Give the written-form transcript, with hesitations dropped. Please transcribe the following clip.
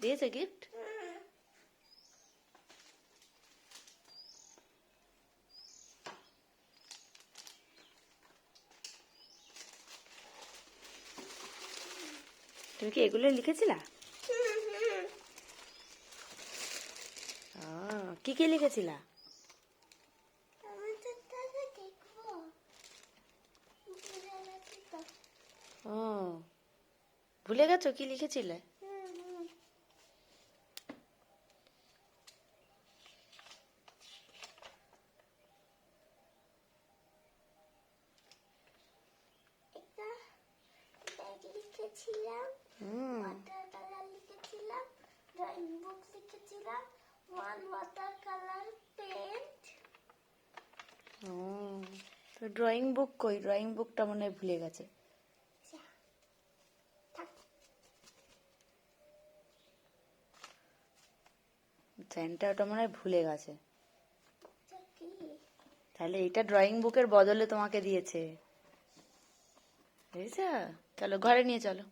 দিয়েছে গিফট? তুমি কি এগুলো লিখেছিলা? কি কি লিখেছিলা? ও, ভুলে গেছো কি লিখেছিলে? লিখেছিলাম, ওয়াটার কালার লিখেছিলাম, ড্রয়িং বুক লিখেছিলাম, ওয়ান ওয়াটার কালার পেন্ট। ও, তো ড্রয়িং বুক কই? ড্রয়িং বুকটা মনে হয় ভুলে গেছে। স্যান্টা ওটা মনে হয় ভুলে গেছে। তাহলে এটা ড্রয়িং বুকের বদলে তোমাকে দিয়েছে, বুঝেছ? চলো ঘরে নিয়ে চলো।